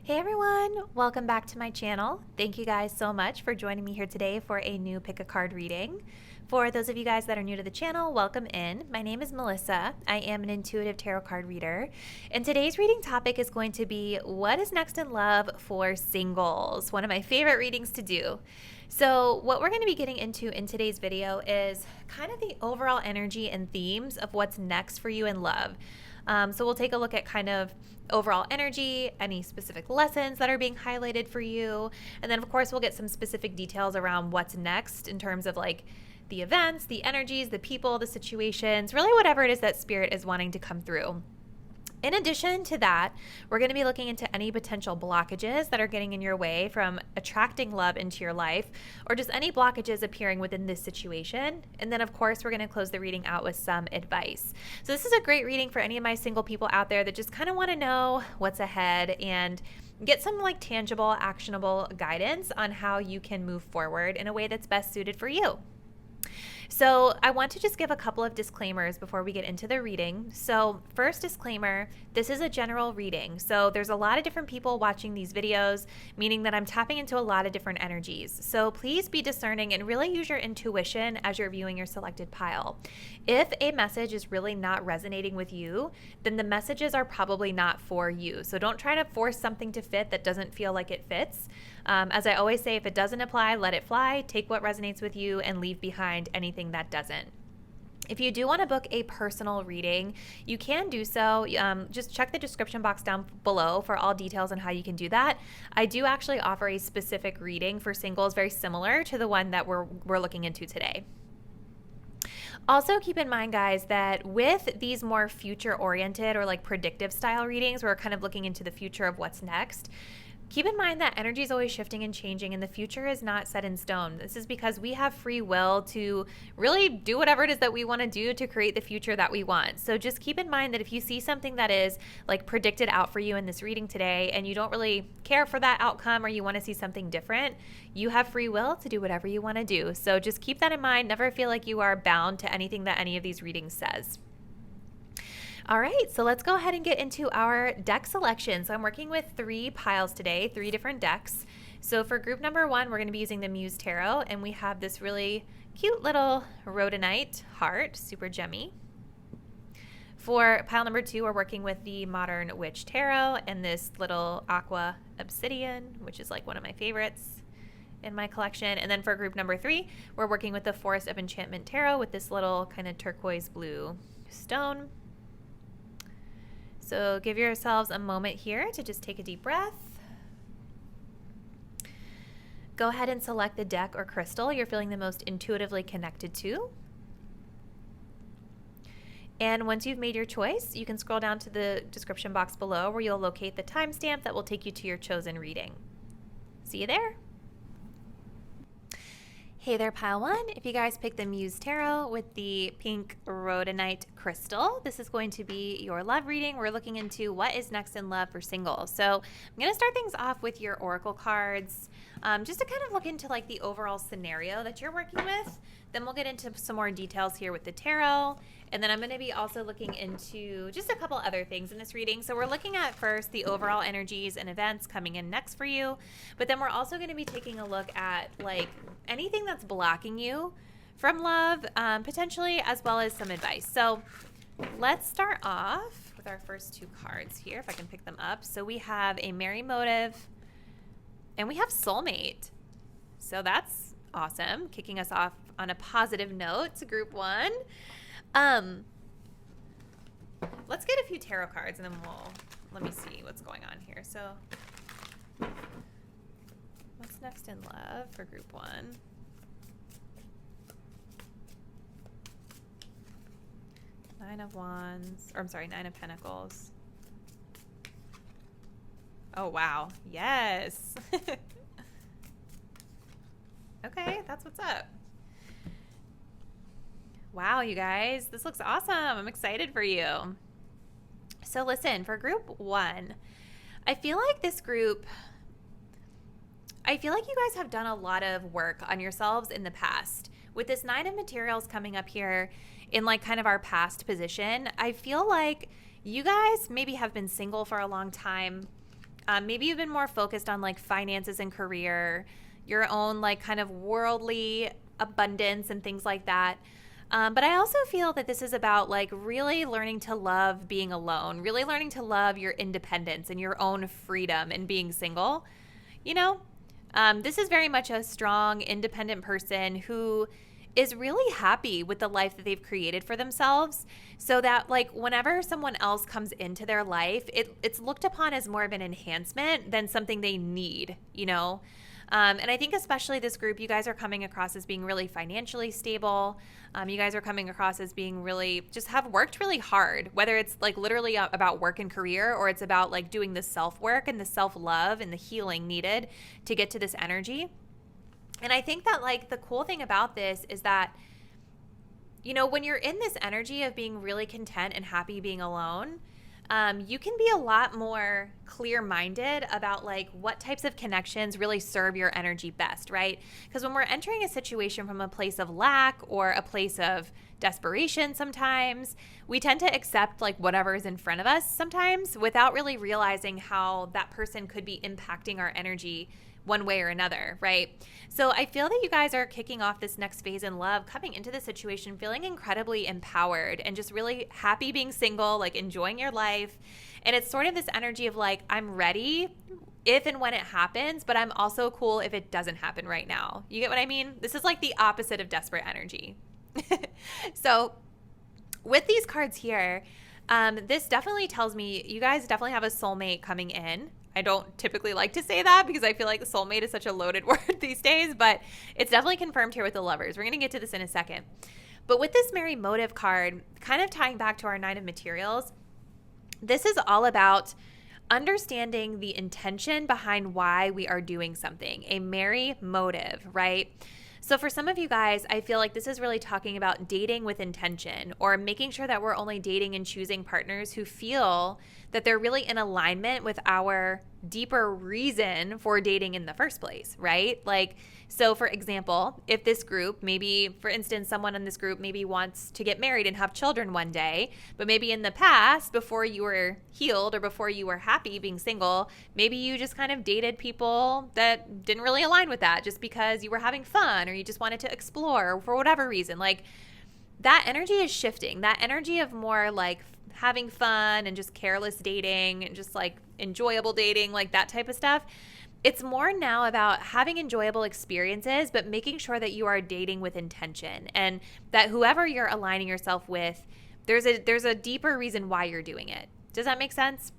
Hey everyone, welcome back to my channel. Thank you guys so much for joining me here today for a new pick a card reading. For those of you guys that are new to the channel, welcome in. My name is Melissa. I am an intuitive tarot card reader. And today's reading topic is going to be what is next in love for singles, one of my favorite readings to do. So what we're going to be getting into in today's video is kind of the overall energy and themes of what's next for you in love. So we'll take a look at kind of overall energy, any specific lessons that are being highlighted for you. And then of course we'll get some specific details around what's next in terms of like the events, the energies, the people, the situations, really whatever it is that spirit is wanting to come through. In addition to that, we're going to be looking into any potential blockages that are getting in your way from attracting love into your life, or just any blockages appearing within this situation. And then, of course, we're going to close the reading out with some advice. So this is a great reading for any of my single people out there that just kind of want to know what's ahead and get some like tangible, actionable guidance on how you can move forward in a way that's best suited for you. So I want to just give a couple of disclaimers before we get into the reading. So first disclaimer, this is a general reading. So there's a lot of different people watching these videos, meaning that I'm tapping into a lot of different energies. So please be discerning and really use your intuition as you're viewing your selected pile. If a message is really not resonating with you, then the messages are probably not for you. So don't try to force something to fit that doesn't feel like it fits. As I always say, if it doesn't apply, let it fly. Take what resonates with you and leave behind anything that doesn't. If you do want to book a personal reading, you can do so. Just check the description box down below for all details on how you can do that. I do actually offer a specific reading for singles very similar to the one that we're looking into today. Also keep in mind, guys, that with these more future-oriented or like predictive style readings, we're kind of looking into the future of what's next. Keep in mind that energy is always shifting and changing, and the future is not set in stone. This is because we have free will to really do whatever it is that we want to do to create the future that we want. So just keep in mind that if you see something that is like predicted out for you in this reading today and you don't really care for that outcome or you want to see something different, you have free will to do whatever you want to do. So just keep that in mind. Never feel like you are bound to anything that any of these readings says. All right, so let's go ahead and get into our deck selection. So I'm working with 3 piles today, 3 different decks. So for group number 1, we're going to be using the Muse Tarot, and we have this really cute little rhodonite heart, super gemmy. For pile number 2, we're working with the Modern Witch Tarot and this little aqua obsidian, which is like one of my favorites in my collection. And then for group number 3, we're working with the Forest of Enchantment Tarot with this little kind of turquoise blue stone. So give yourselves a moment here to just take a deep breath. Go ahead and select the deck or crystal you're feeling the most intuitively connected to. And once you've made your choice, you can scroll down to the description box below where you'll locate the timestamp that will take you to your chosen reading. See you there. Hey there, pile 1. If you guys picked the Muse Tarot with the pink rhodonite crystal, this is going to be your love reading. We're looking into what is next in love for singles. So I'm going to start things off with your oracle cards, just to kind of look into like the overall scenario that you're working with. Then we'll get into some more details here with the tarot. And then I'm going to be also looking into just a couple other things in this reading. So we're looking at first the overall energies and events coming in next for you. But then we're also going to be taking a look at like anything that's blocking you from love, potentially, as well as some advice. So let's start off with our first 2 cards here, if I can pick them up. So we have a Merry Motive and we have Soulmate. So that's awesome. Kicking us off on a positive note to group 1. Let's get a few tarot cards and then let me see what's going on here. So what's next in love for group 1? Nine of Wands, or I'm sorry, 9 of Pentacles. Oh, wow. Yes. Okay, that's what's up. Wow, you guys, this looks awesome. I'm excited for you. So listen, for group 1, I feel like you guys have done a lot of work on yourselves in the past. With this 9 of Materials coming up here in like kind of our past position, I feel like you guys maybe have been single for a long time. Maybe you've been more focused on like finances and career, your own like kind of worldly abundance and things like that. But I also feel that this is about like really learning to love being alone, really learning to love your independence and your own freedom and being single. You know, this is very much a strong, independent person who is really happy with the life that they've created for themselves, so that like whenever someone else comes into their life, it's looked upon as more of an enhancement than something they need, you know? And I think especially this group, you guys are coming across as being really financially stable. You guys are coming across as being really, just have worked really hard, whether it's like literally about work and career, or it's about like doing the self-work and the self-love and the healing needed to get to this energy. And I think that like the cool thing about this is that, you know, when you're in this energy of being really content and happy being alone, you can be a lot more clear-minded about like what types of connections really serve your energy best, right? Because when we're entering a situation from a place of lack or a place of desperation, sometimes we tend to accept like whatever is in front of us sometimes without really realizing how that person could be impacting our energy one way or another, right? So I feel that you guys are kicking off this next phase in love, coming into the situation feeling incredibly empowered and just really happy being single, like enjoying your life. And it's sort of this energy of like, I'm ready if and when it happens, but I'm also cool if it doesn't happen right now. You get what I mean? This is like the opposite of desperate energy. So with these cards here, this definitely tells me you guys definitely have a soulmate coming in. I don't typically like to say that because I feel like the soulmate is such a loaded word these days, but it's definitely confirmed here with the Lovers. We're going to get to this in a second. But with this Merry Motive card, kind of tying back to our Nine of Materials, this is all about understanding the intention behind why we are doing something, a merry motive, right? So for some of you guys, I feel like this is really talking about dating with intention, or making sure that we're only dating and choosing partners who feel that they're really in alignment with our deeper reason for dating in the first place, right? Like, so for example, if this group, maybe for instance, someone in this group maybe wants to get married and have children one day, but maybe in the past, before you were healed or before you were happy being single, maybe you just kind of dated people that didn't really align with that just because you were having fun or you just wanted to explore or for whatever reason. Like, that energy is shifting. That energy of more like having fun and just careless dating and just like enjoyable dating, like that type of stuff. It's more now about having enjoyable experiences, but making sure that you are dating with intention, and that whoever you're aligning yourself with, there's a deeper reason why you're doing it. Does that make sense?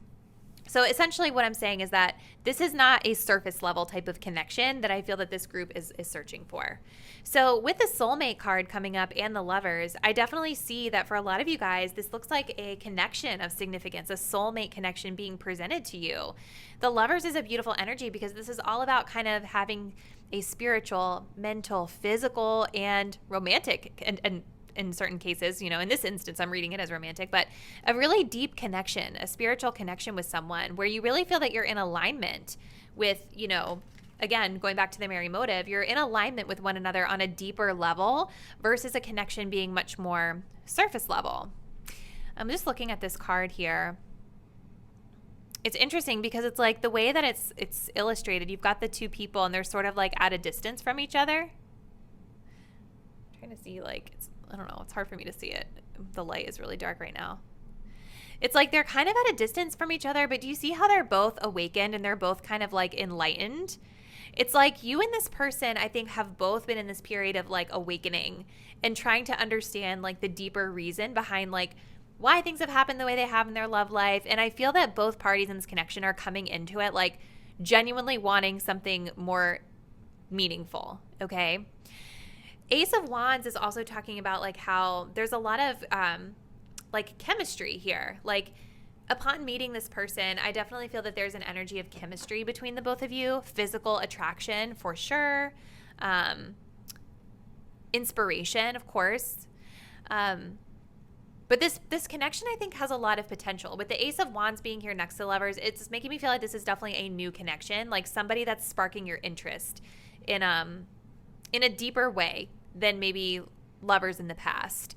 So essentially what I'm saying is that this is not a surface level type of connection that I feel that this group is searching for. So with the soulmate card coming up and the Lovers, I definitely see that for a lot of you guys, this looks like a connection of significance, a soulmate connection being presented to you. The Lovers is a beautiful energy because this is all about kind of having a spiritual, mental, physical, and romantic and in certain cases, you know, in this instance, I'm reading it as romantic, but a really deep connection, a spiritual connection with someone where you really feel that you're in alignment with, you know, again, going back to the Merry Motive, you're in alignment with one another on a deeper level versus a connection being much more surface level. I'm just looking at this card here. It's interesting because it's like the way that it's illustrated, you've got the two people and they're sort of like at a distance from each other. I'm trying to see, like, I don't know. It's hard for me to see it. The light is really dark right now. It's like they're kind of at a distance from each other, but do you see how they're both awakened and they're both kind of like enlightened? It's like you and this person, I think, have both been in this period of like awakening and trying to understand like the deeper reason behind like why things have happened the way they have in their love life. And I feel that both parties in this connection are coming into it like genuinely wanting something more meaningful, okay? Ace of Wands is also talking about like how there's a lot of like chemistry here. Like upon meeting this person, I definitely feel that there's an energy of chemistry between the both of you, physical attraction for sure, inspiration, of course. But this connection, I think, has a lot of potential. With the Ace of Wands being here next to Lovers, it's making me feel like this is definitely a new connection, like somebody that's sparking your interest in a deeper way than maybe Lovers in the past.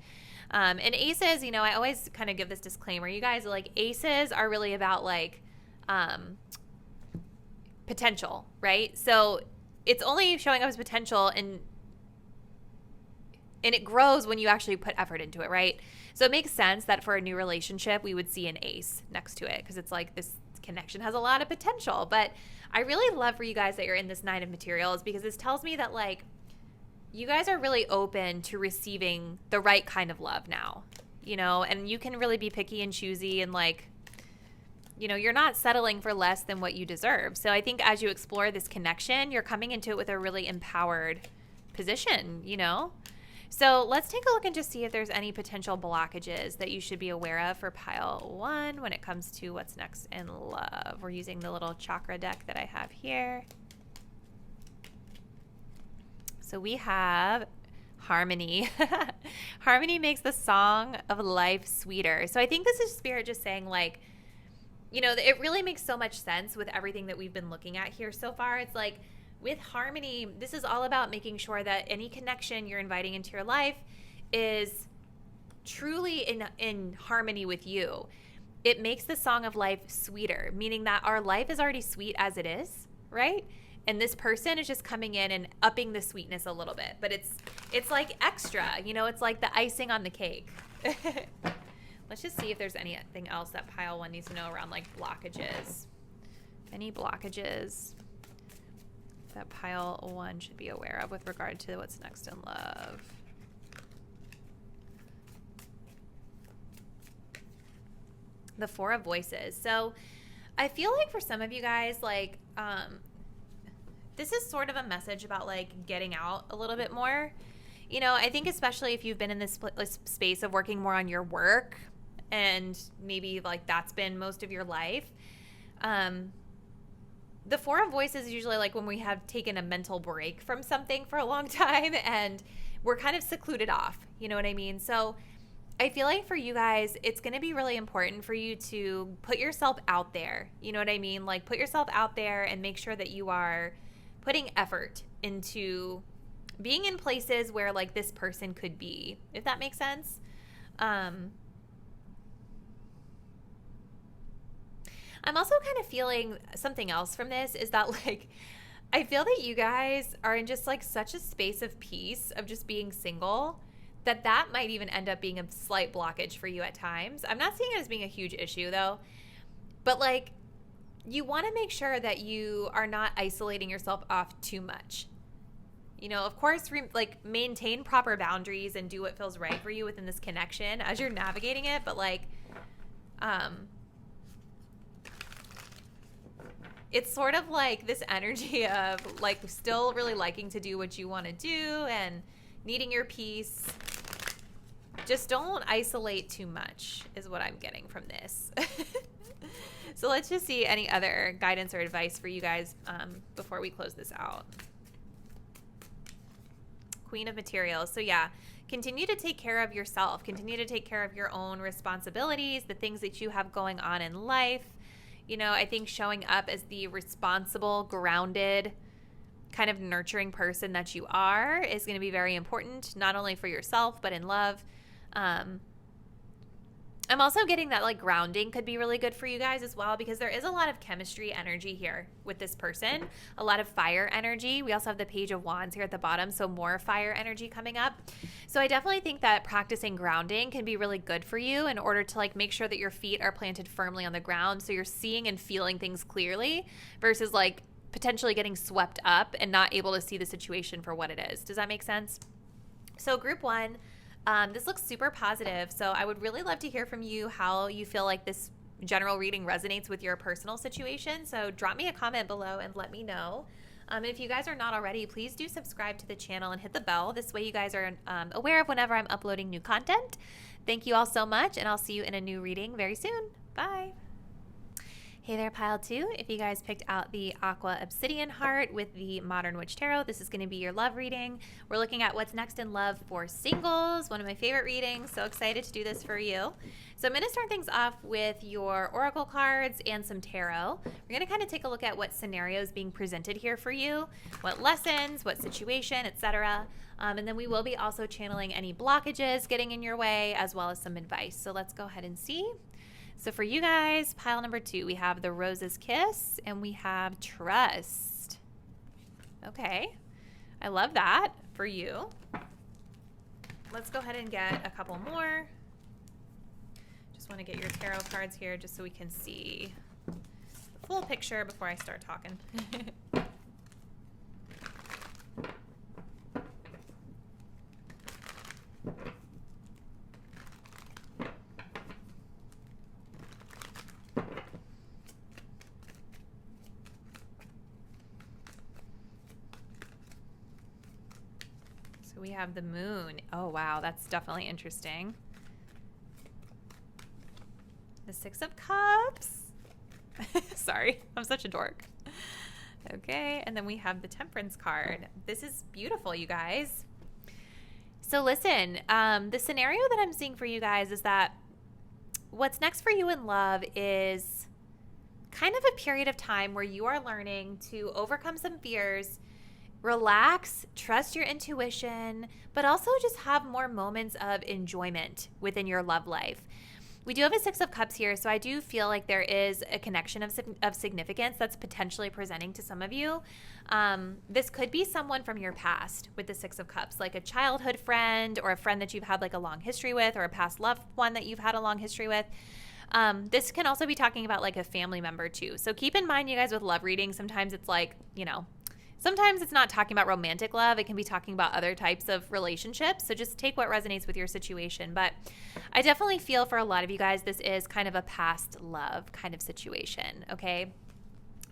And aces, you know, I always kind of give this disclaimer. You guys, like, aces are really about like potential, right? So it's only showing up as potential, and it grows when you actually put effort into it, right? So it makes sense that for a new relationship, we would see an ace next to it, because it's like this connection has a lot of potential. But I really love for you guys that you're in this Nine of Materials, because this tells me that like you guys are really open to receiving the right kind of love now, you know, and you can really be picky and choosy, and like, you know, you're not settling for less than what you deserve. So I think as you explore this connection, you're coming into it with a really empowered position, you know? So let's take a look and just see if there's any potential blockages that you should be aware of for pile 1 when it comes to what's next in love. We're using the little chakra deck that I have here. So we have harmony. Harmony makes the song of life sweeter. So I think this is Spirit just saying like, you know, it really makes so much sense with everything that we've been looking at here so far. It's like, with harmony, this is all about making sure that any connection you're inviting into your life is truly in harmony with you. It makes the song of life sweeter, meaning that our life is already sweet as it is, right? And this person is just coming in and upping the sweetness a little bit. But it's like extra, you know, it's like the icing on the cake. Let's just see if there's anything else that pile 1 needs to know around like blockages. Any blockages that pile 1 should be aware of with regard to what's next in love. The Four of Voices. So I feel like for some of you guys, like, this is sort of a message about like getting out a little bit more. You know, I think especially if you've been in this space of working more on your work, and maybe like that's been most of your life. The Four of Voices is usually like when we have taken a mental break from something for a long time and we're kind of secluded off. You know what I mean? So I feel like for you guys, it's going to be really important for you to put yourself out there. You know what I mean? Like put yourself out there and make sure that you are putting effort into being in places where like this person could be, if that makes sense. I'm also kind of feeling something else from this is that like I feel that you guys are in just like such a space of peace of just being single that might even end up being a slight blockage for you at times. I'm not seeing it as being a huge issue though, but like you want to make sure that you are not isolating yourself off too much. You know, of course, like maintain proper boundaries and do what feels right for you within this connection as you're navigating it, but like it's sort of like this energy of like still really liking to do what you want to do and needing your peace. Just don't isolate too much is what I'm getting from this. So let's just see any other guidance or advice for you guys before we close this out. Queen of Materials. So yeah, continue to take care of yourself. Continue to take care of your own responsibilities, the things that you have going on in life. You know, I think showing up as the responsible, grounded, kind of nurturing person that you are is going to be very important, not only for yourself, but in love. I'm also getting that like grounding could be really good for you guys as well, because there is a lot of chemistry energy here with this person, a lot of fire energy. We also have the Page of Wands here at the bottom, so more fire energy coming up. So I definitely think that practicing grounding can be really good for you in order to like make sure that your feet are planted firmly on the ground, so you're seeing and feeling things clearly versus like potentially getting swept up and not able to see the situation for what it is. Does that make sense? So group 1, this looks super positive. So I would really love to hear from you how you feel like this general reading resonates with your personal situation. So drop me a comment below and let me know. And if you guys are not already, please do subscribe to the channel and hit the bell. This way you guys are aware of whenever I'm uploading new content. Thank you all so much, and I'll see you in a new reading very soon. Bye. Hey there, pile 2. If you guys picked out the Aqua Obsidian Heart with the Modern Witch Tarot, this is going to be your love reading. We're looking at what's next in love for singles, one of my favorite readings. So excited to do this for you. So I'm going to start things off with your oracle cards and some tarot. We're going to kind of take a look at what scenarios being presented here for you, what lessons, what situation, etc. And then we will be also channeling any blockages getting in your way, as well as some advice. So let's go ahead and see. So for you guys, pile number 2, we have the Rose's Kiss and we have Trust. Okay, I love that for you. Let's go ahead and get a couple more. Just want to get your tarot cards here just so we can see the full picture before I start talking. We have the Moon. Oh, wow. That's definitely interesting. The Six of Cups. Sorry, I'm such a dork. Okay, and then we have the Temperance card. This is beautiful, you guys. So listen, the scenario that I'm seeing for you guys is that what's next for you in love is kind of a period of time where you are learning to overcome some fears, relax, trust your intuition, but also just have more moments of enjoyment within your love life. We do have a Six of Cups here, so I do feel like there is a connection of significance that's potentially presenting to some of you. This could be someone from your past with the Six of Cups, like a childhood friend or a friend that you've had like a long history with, or a past loved one that you've had a long history with. This can also be talking about like a family member too. So keep in mind, you guys, with love reading, sometimes it's like, sometimes it's not talking about romantic love. It can be talking about other types of relationships. So just take what resonates with your situation. But I definitely feel for a lot of you guys, this is kind of a past love kind of situation, okay?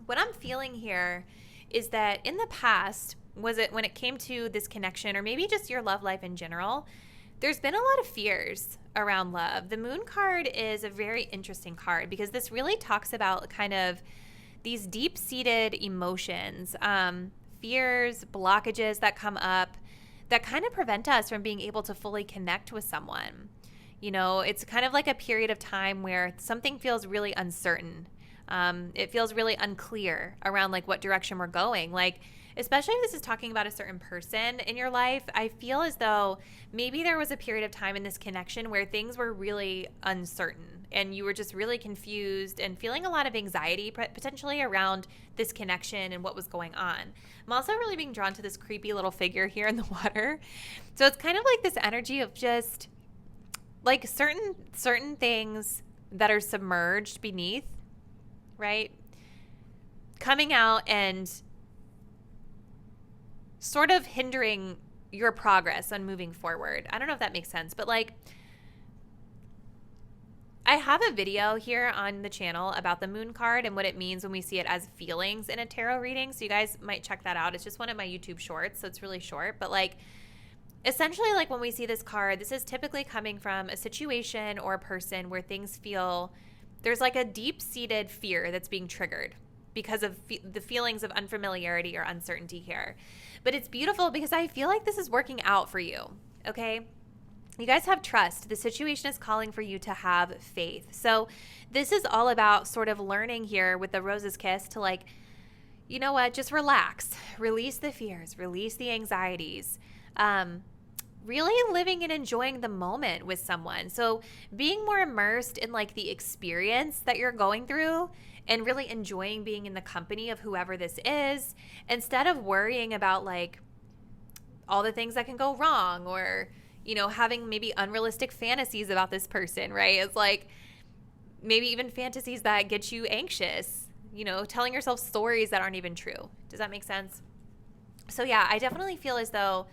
What I'm feeling here is that in the past, was it when it came to this connection, or maybe just your love life in general, there's been a lot of fears around love. The Moon card is a very interesting card because this really talks about kind of these deep-seated emotions, fears, blockages that come up that kind of prevent us from being able to fully connect with someone. It's kind of like a period of time where something feels really uncertain. It feels really unclear around like what direction we're going. Like, especially if this is talking about a certain person in your life, I feel as though maybe there was a period of time in this connection where things were really uncertain and you were just really confused and feeling a lot of anxiety potentially around this connection and what was going on. I'm also really being drawn to this creepy little figure here in the water. So it's kind of like this energy of just like certain things that are submerged beneath, right? Coming out and sort of hindering your progress on moving forward. I don't know if that makes sense, but like I have a video here on the channel about the Moon card and what it means when we see it as feelings in a tarot reading. So you guys might check that out. It's just one of my YouTube shorts, so it's really short. But like essentially, like when we see this card, this is typically coming from a situation or a person where things feel there's like a deep-seated fear that's being triggered because of the feelings of unfamiliarity or uncertainty here. But it's beautiful because I feel like this is working out for you, okay? You guys have trust. The situation is calling for you to have faith. So this is all about sort of learning here with the Rose's Kiss to like, you know what, just relax, release the fears, release the anxieties, really living and enjoying the moment with someone. So being more immersed in like the experience that you're going through and really enjoying being in the company of whoever this is, instead of worrying about like all the things that can go wrong or, having maybe unrealistic fantasies about this person, right? It's like maybe even fantasies that get you anxious, telling yourself stories that aren't even true. Does that make sense? So yeah, I definitely feel as though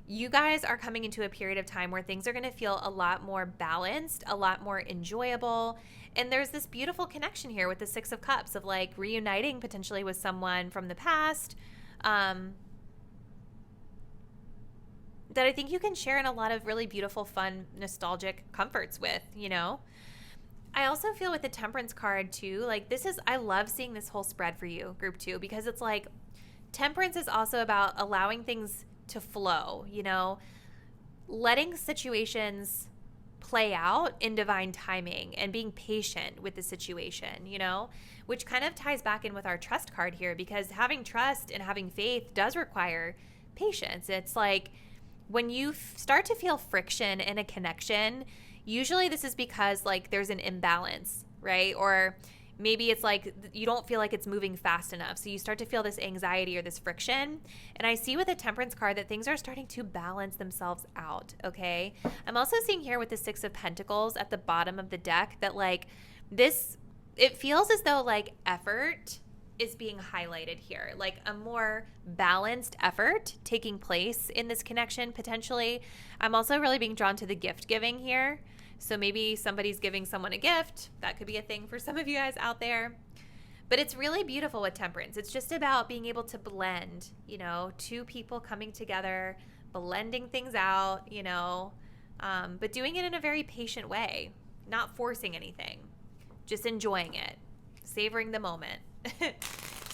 you guys are coming into a period of time where things are going to feel a lot more balanced, a lot more enjoyable. And there's this beautiful connection here with the Six of Cups of like reuniting potentially with someone from the past, that I think you can share in a lot of really beautiful, fun, nostalgic comforts with, I also feel with the Temperance card too, like I love seeing this whole spread for you, group 2, because it's like Temperance is also about allowing things to flow, letting situations play out in divine timing and being patient with the situation, which kind of ties back in with our trust card here, because having trust and having faith does require patience. It's like when you start to feel friction in a connection, usually this is because like there's an imbalance right? Or maybe it's like you don't feel like it's moving fast enough. So you start to feel this anxiety or this friction. And I see with the Temperance card that things are starting to balance themselves out, okay? I'm also seeing here with the Six of Pentacles at the bottom of the deck that like this, it feels as though like effort is being highlighted here, like a more balanced effort taking place in this connection potentially. I'm also really being drawn to the gift giving here. So maybe somebody's giving someone a gift. That could be a thing for some of you guys out there. But it's really beautiful with Temperance. It's just about being able to blend, you know, two people coming together, blending things out, you know, but doing it in a very patient way, not forcing anything, just enjoying it, savoring the moment.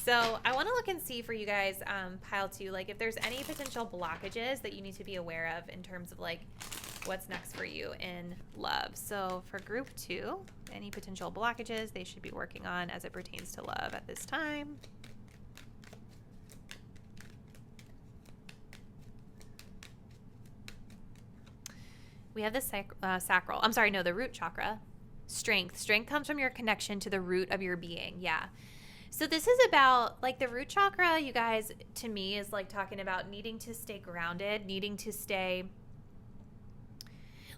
So I want to look and see for you guys, pile two, like if there's any potential blockages that you need to be aware of in terms of like what's next for you in love. So for group two, any potential blockages they should be working on as it pertains to love at this time. We have the sacral. I'm sorry, no, the root chakra. Strength. Strength comes from your connection to the root of your being. Yeah. So this is about like the root chakra, you guys, to me is like talking about needing to stay grounded, needing to stay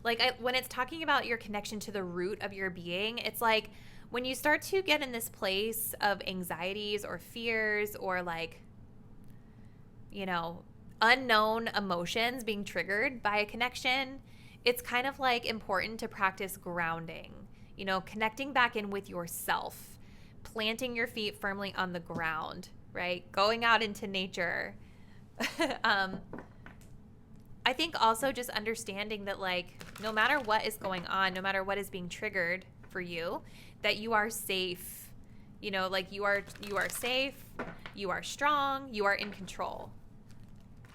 like when it's talking about your connection to the root of your being, it's like when you start to get in this place of anxieties or fears or like, you know, unknown emotions being triggered by a connection, it's kind of like important to practice grounding, you know, connecting back in with yourself, planting your feet firmly on the ground, right? Going out into nature. I think also just understanding that like no matter what is going on, no matter what is being triggered for you, that you are safe. You know, like you are safe, you are strong, you are in control.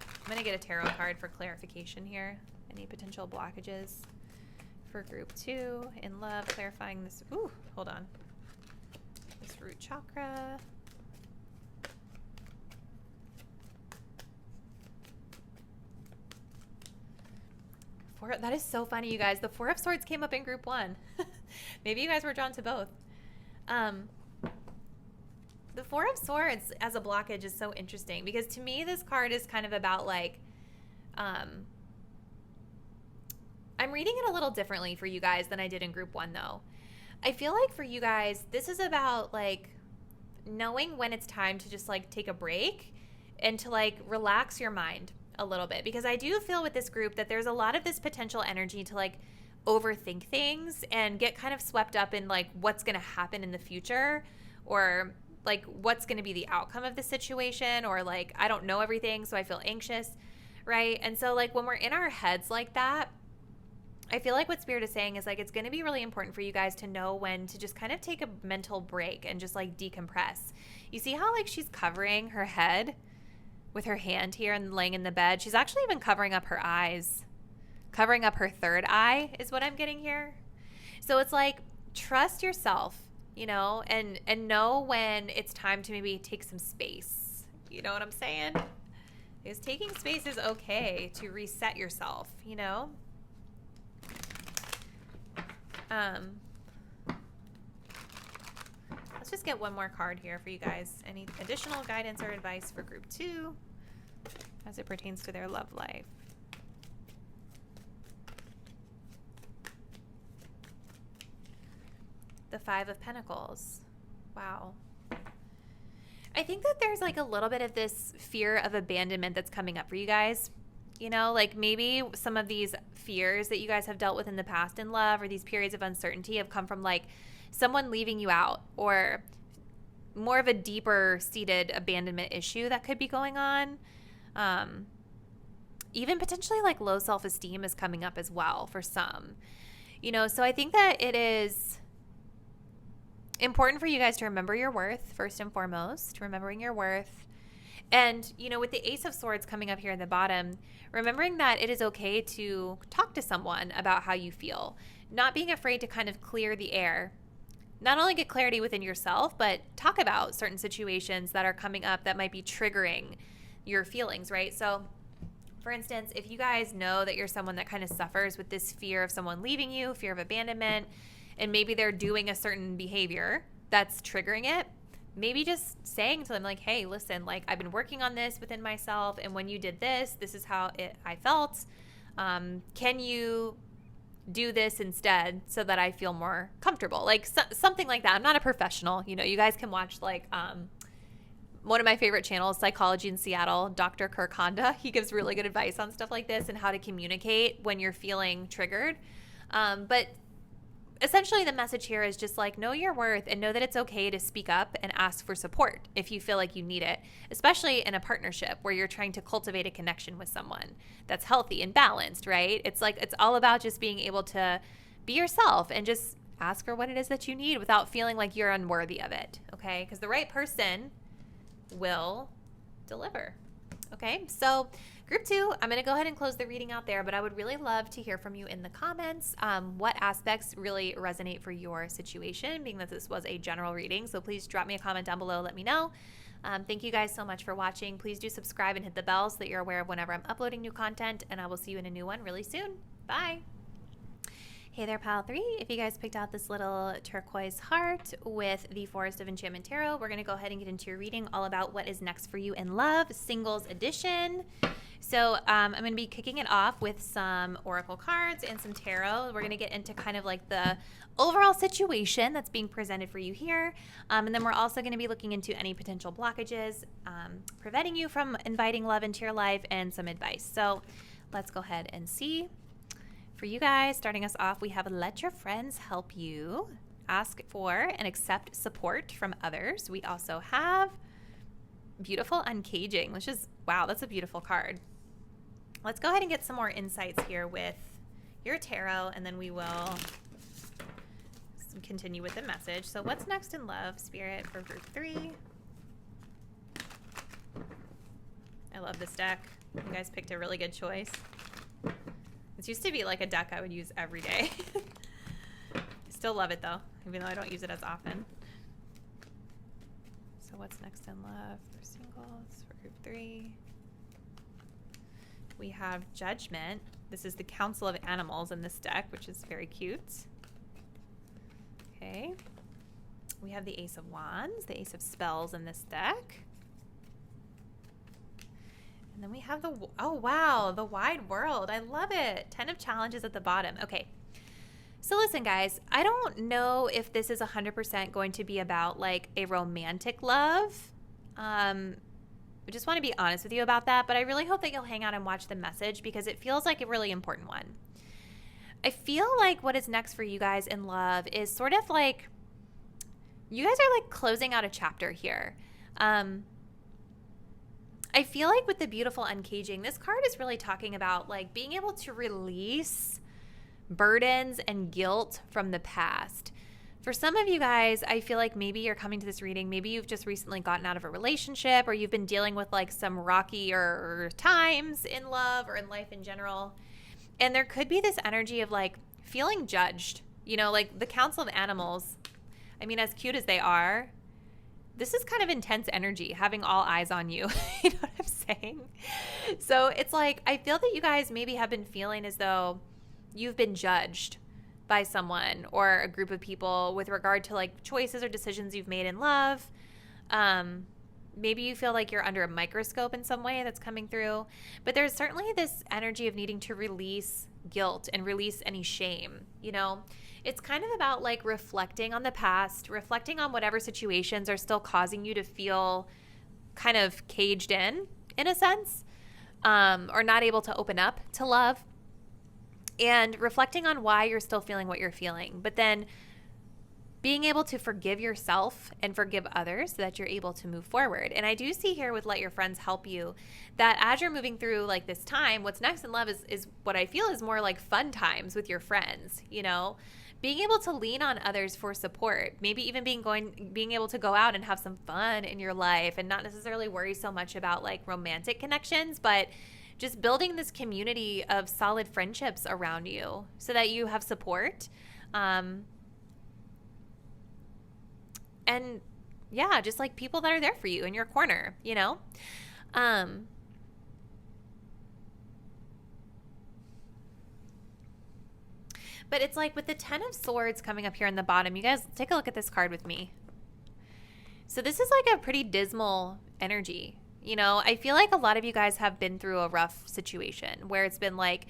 I'm going to get a tarot card for clarification here. Any potential blockages for group two in love, clarifying this. Ooh, hold on. This root chakra. That is so funny, you guys. The Four of Swords came up in group one. Maybe you guys were drawn to both. The Four of Swords as a blockage is so interesting because to me this card is kind of about like, I'm reading it a little differently for you guys than I did in group one though. I feel like for you guys, this is about like knowing when it's time to just like take a break and to like relax your mind a little bit, because I do feel with this group that there's a lot of this potential energy to like overthink things and get kind of swept up in like what's going to happen in the future or like what's going to be the outcome of the situation, or like I don't know everything so I feel anxious, right? And so like when we're in our heads like that, I feel like what Spirit is saying is like it's going to be really important for you guys to know when to just kind of take a mental break and just like decompress. You see how like she's covering her head with her hand here and laying in the bed? She's actually even covering up her eyes. Covering up her third eye is what I'm getting here. So it's like trust yourself, you know, and know when it's time to maybe take some space. You know what I'm saying? Because taking space is okay to reset yourself, you know? Let's just get one more card here for you guys. Any additional guidance or advice for group two as it pertains to their love life? The Five of Pentacles. Wow. I think that there's like a little bit of this fear of abandonment that's coming up for you guys. You know, like maybe some of these fears that you guys have dealt with in the past in love, or these periods of uncertainty, have come from like someone leaving you out, or more of a deeper seated abandonment issue that could be going on. Even potentially like low self-esteem is coming up as well for some, you know. So I think that it is important for you guys to remember your worth first and foremost, remembering your worth. And, you know, with the Ace of Swords coming up here at the bottom, remembering that it is okay to talk to someone about how you feel, not being afraid to kind of clear the air, not only get clarity within yourself, but talk about certain situations that are coming up that might be triggering your feelings, right? So, for instance, if you guys know that you're someone that kind of suffers with this fear of someone leaving you, fear of abandonment, and maybe they're doing a certain behavior that's triggering it, maybe just saying to them like, hey, listen, like I've been working on this within myself, and when you did this, this is how I felt. Can you do this instead so that I feel more comfortable? Like something like that. I'm not a professional. You know, you guys can watch like one of my favorite channels, Psychology in Seattle, Dr. Kirk Honda. He gives really good advice on stuff like this and how to communicate when you're feeling triggered. But essentially the message here is just like, know your worth and know that it's okay to speak up and ask for support if you feel like you need it, especially in a partnership where you're trying to cultivate a connection with someone that's healthy and balanced, right? It's like, it's all about just being able to be yourself and just ask for what it is that you need without feeling like you're unworthy of it, okay? Because the right person will deliver. Okay, so group 2, I'm going to go ahead and close the reading out there, but I would really love to hear from you in the comments what aspects really resonate for your situation, being that this was a general reading. So please drop me a comment down below, let me know. Thank you guys so much for watching. Please do subscribe and hit the bell so that you're aware of whenever I'm uploading new content, and I will see you in a new one really soon. Bye. Hey there, Pile 3. If you guys picked out this little turquoise heart with the Forest of Enchantment Tarot, we're going to go ahead and get into your reading all about what is next for you in love, singles edition. So I'm going to be kicking it off with some oracle cards and some tarot. We're going to get into kind of like the overall situation that's being presented for you here. And then we're also going to be looking into any potential blockages preventing you from inviting love into your life and some advice. So let's go ahead and see. For you guys, starting us off, we have let your friends help you. Ask for and accept support from others. We also have beautiful uncaging, which is, wow, that's a beautiful card. Let's go ahead and get some more insights here with your tarot, and then we will continue with the message. So what's next in love, Spirit, for group 3? I love this deck. You guys picked a really good choice. This used to be like a deck I would use every day. I still love it though, even though I don't use it as often. So what's next in love for singles for group 3? We have Judgment. This is the Council of Animals in this deck, which is very cute. Okay. We have the Ace of Wands, the Ace of Spells in this deck. And then we have the, oh wow, the Wide World. I love it. 10 of Challenges at the bottom. Okay. So listen, guys, I don't know if this is 100% going to be about like a romantic love. I just want to be honest with you about that, but I really hope that you'll hang out and watch the message because it feels like a really important one. I feel like what is next for you guys in love is sort of like, you guys are like closing out a chapter here. I feel like with the beautiful uncaging, this card is really talking about like being able to release burdens and guilt from the past. For some of you guys, I feel like maybe you're coming to this reading, maybe you've just recently gotten out of a relationship or you've been dealing with like some rockier times in love or in life in general. And there could be this energy of like feeling judged, you know, like the Council of Animals. I mean, as cute as they are, this is kind of intense energy, having all eyes on you. You know what I'm saying? So it's like, I feel that you guys maybe have been feeling as though you've been judged by someone or a group of people with regard to like choices or decisions you've made in love. Maybe you feel like you're under a microscope in some way that's coming through. But there's certainly this energy of needing to release guilt and release any shame, you know? It's kind of about like reflecting on the past, reflecting on whatever situations are still causing you to feel kind of caged in a sense, or not able to open up to love, and reflecting on why you're still feeling what you're feeling, but then being able to forgive yourself and forgive others so that you're able to move forward. And I do see here with let your friends help you that as you're moving through like this time, what's next in love is what I feel is more like fun times with your friends, you know, being able to lean on others for support, maybe even being able to go out and have some fun in your life and not necessarily worry so much about like romantic connections, but just building this community of solid friendships around you so that you have support. And yeah, just like people that are there for you in your corner, you know? But it's like with the 10 of Swords coming up here in the bottom, you guys take a look at this card with me. So this is like a pretty dismal energy. You know, I feel like a lot of you guys have been through a rough situation where it's been like,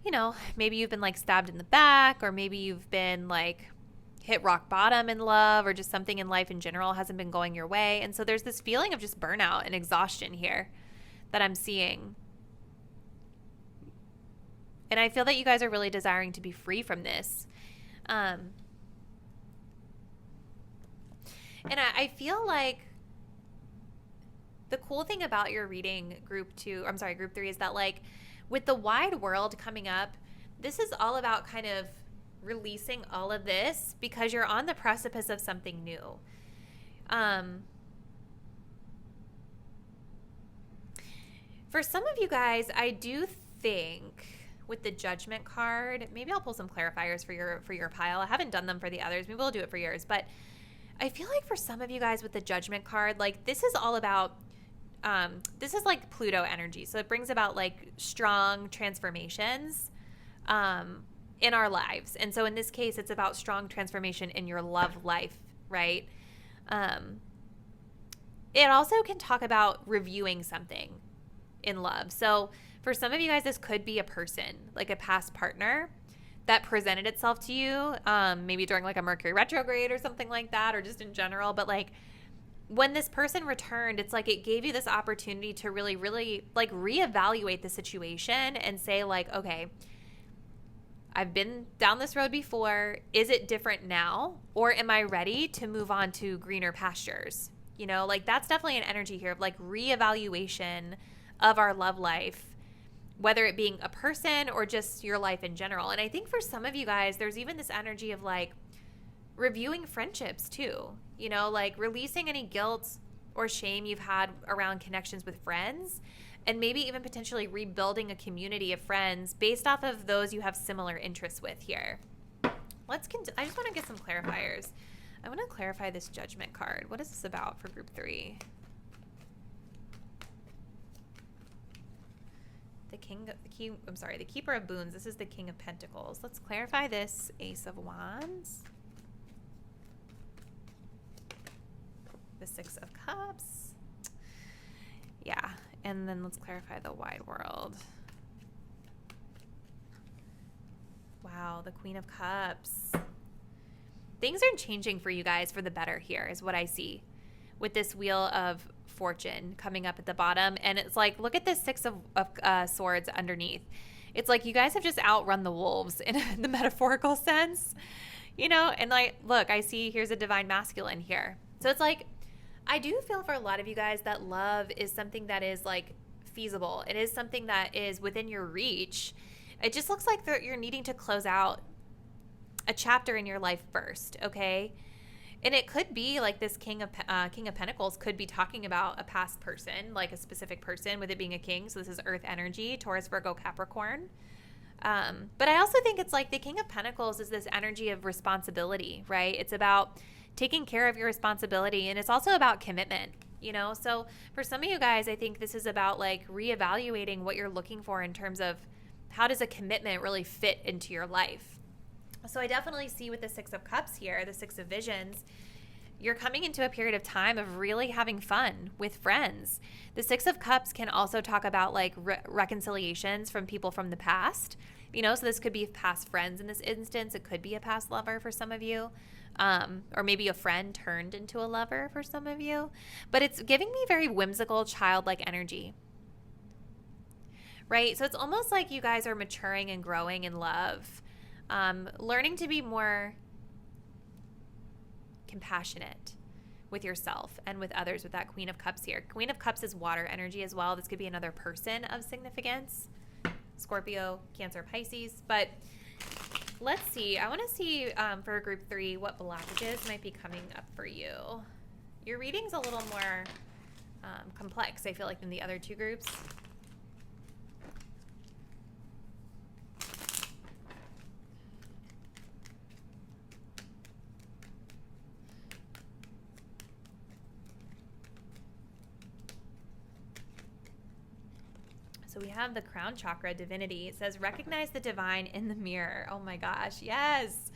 you know, maybe you've been like stabbed in the back, or maybe you've been like hit rock bottom in love, or just something in life in general hasn't been going your way. And so there's this feeling of just burnout and exhaustion here that I'm seeing. And I feel that you guys are really desiring to be free from this. And I feel like the cool thing about your reading group 3 is that like with the wide world coming up, this is all about kind of releasing all of this because you're on the precipice of something new. For some of you guys, I do think with the Judgment card, maybe I'll pull some clarifiers for your pile. I haven't done them for the others. Maybe we'll do it for yours. But I feel like for some of you guys with the Judgment card, like this is all about this is like Pluto energy. So it brings about like strong transformations in our lives. And so in this case, it's about strong transformation in your love life, right? It also can talk about reviewing something in love. So for some of you guys, this could be a person, like a past partner that presented itself to you, maybe during like a Mercury retrograde or something like that, or just in general. But like when this person returned, it's like it gave you this opportunity to really, really like reevaluate the situation and say like, okay, I've been down this road before. Is it different now? Or am I ready to move on to greener pastures? You know, like that's definitely an energy here of like reevaluation of our love life, whether it being a person or just your life in general. And I think for some of you guys, there's even this energy of like reviewing friendships too, you know, like releasing any guilt or shame you've had around connections with friends, and maybe even potentially rebuilding a community of friends based off of those you have similar interests with here. I just want to get some clarifiers. I want to clarify this Judgment card. What is this about for group 3? The Keeper of Boons. This is the King of Pentacles. Let's clarify this Ace of Wands. The Six of Cups. Yeah, and then let's clarify the wide world. Wow, the Queen of Cups. Things are changing for you guys for the better here is what I see with this Wheel of Fortune coming up at the bottom. And it's like, look at this Six of Swords underneath. It's like you guys have just outrun the wolves in the metaphorical sense, you know? And like, look, I see here's a Divine Masculine here. So it's like, I do feel for a lot of you guys that love is something that is like feasible. It is something that is within your reach. It just looks like you're needing to close out a chapter in your life first, okay? And it could be like this King of Pentacles could be talking about a past person, like a specific person, with it being a king. So this is Earth energy, Taurus, Virgo, Capricorn. But I also think it's like the King of Pentacles is this energy of responsibility, right? It's about taking care of your responsibility, and it's also about commitment, you know? So for some of you guys, I think this is about like reevaluating what you're looking for in terms of how does a commitment really fit into your life. So I definitely see with the Six of Cups here, the Six of Visions, you're coming into a period of time of really having fun with friends. The Six of Cups can also talk about like reconciliations from people from the past, you know, so this could be past friends in this instance. It could be a past lover for some of you, or maybe a friend turned into a lover for some of you. But it's giving me very whimsical, childlike energy, right? So it's almost like you guys are maturing and growing in love. Learning to be more compassionate with yourself and with others with that Queen of Cups here. Queen of Cups is water energy as well. This could be another person of significance. Scorpio, Cancer, Pisces. But let's see. I want to see for group 3 what blockages might be coming up for you. Your reading's a little more complex, I feel like, than the other two groups. So we have the crown chakra divinity. It says, recognize the divine in the mirror. Oh my gosh, yes.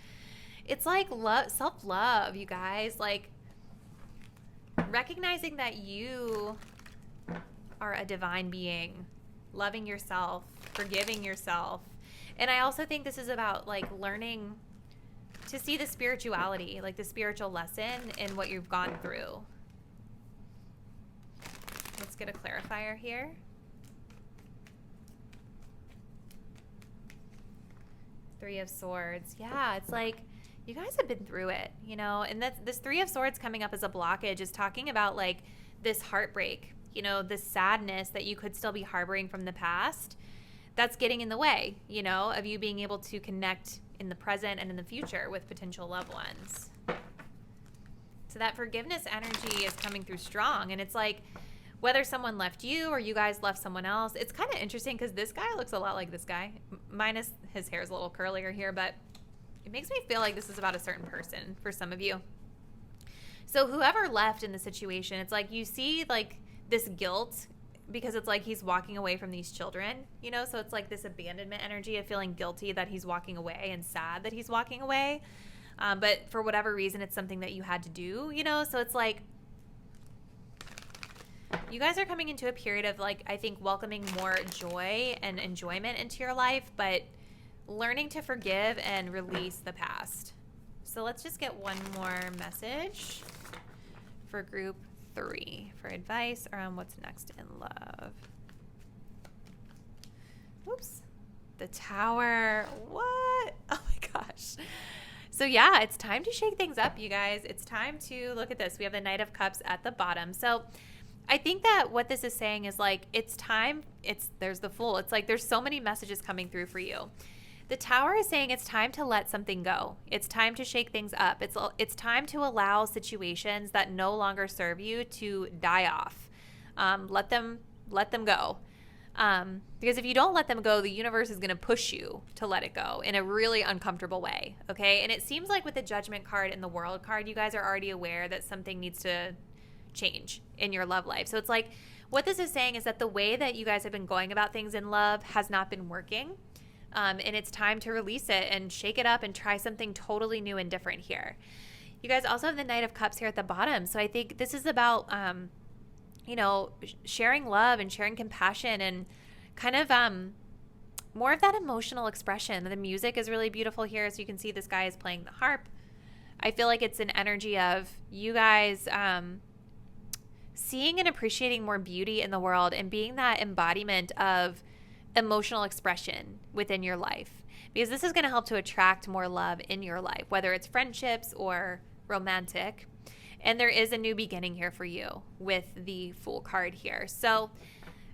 It's like love, self-love, you guys. Like recognizing that you are a divine being, loving yourself, forgiving yourself. And I also think this is about like learning to see the spirituality, like the spiritual lesson in what you've gone through. Let's get a clarifier here. Three of Swords. Yeah, it's like you guys have been through it, you know, and that's this Three of Swords coming up as a blockage is talking about like this heartbreak, you know, this sadness that you could still be harboring from the past that's getting in the way, you know, of you being able to connect in the present and in the future with potential loved ones. So that forgiveness energy is coming through strong. And it's like, whether someone left you or you guys left someone else, it's kind of interesting because this guy looks a lot like this guy, minus his hair is a little curlier here, but it makes me feel like this is about a certain person for some of you. So whoever left in the situation, it's like you see like this guilt because it's like he's walking away from these children, you know? So it's like this abandonment energy of feeling guilty that he's walking away and sad that he's walking away. But for whatever reason, it's something that you had to do, you know? So it's like, you guys are coming into a period of like, I think welcoming more joy and enjoyment into your life, but learning to forgive and release the past. So let's just get one more message for group 3 for advice around what's next in love. Oops. The Tower. What? Oh my gosh. So yeah, it's time to shake things up, you guys. It's time to look at this. We have the Knight of Cups at the bottom. So I think that what this is saying is like, it's time. There's the Fool. It's like, there's so many messages coming through for you. The Tower is saying it's time to let something go. It's time to shake things up. It's time to allow situations that no longer serve you to die off. Let them go. Because if you don't let them go, the universe is going to push you to let it go in a really uncomfortable way. Okay. And it seems like with the Judgment card and the World card, you guys are already aware that something needs to change in your love life. So it's like, what this is saying is that the way that you guys have been going about things in love has not been working. And it's time to release it and shake it up and try something totally new and different here. You guys also have the Knight of Cups here at the bottom. So I think this is about, you know, sharing love and sharing compassion and kind of more of that emotional expression. The music is really beautiful here. So you can see this guy is playing the harp. I feel like it's an energy of you guys seeing and appreciating more beauty in the world and being that embodiment of emotional expression within your life, because this is going to help to attract more love in your life, whether it's friendships or romantic. And there is a new beginning here for you with the Fool card here. So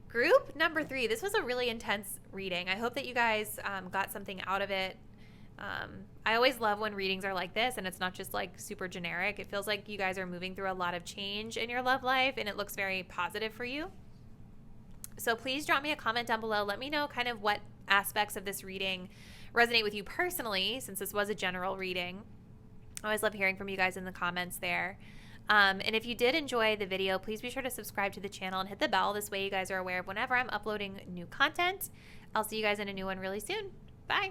group number 3, this was a really intense reading. I hope that you guys got something out of it. I always love when readings are like this and it's not just like super generic. It feels like you guys are moving through a lot of change in your love life and it looks very positive for you. So please drop me a comment down below. Let me know kind of what aspects of this reading resonate with you personally, since this was a general reading. I always love hearing from you guys in the comments there. And if you did enjoy the video, please be sure to subscribe to the channel and hit the bell. This way you guys are aware of whenever I'm uploading new content. I'll see you guys in a new one really soon. Bye.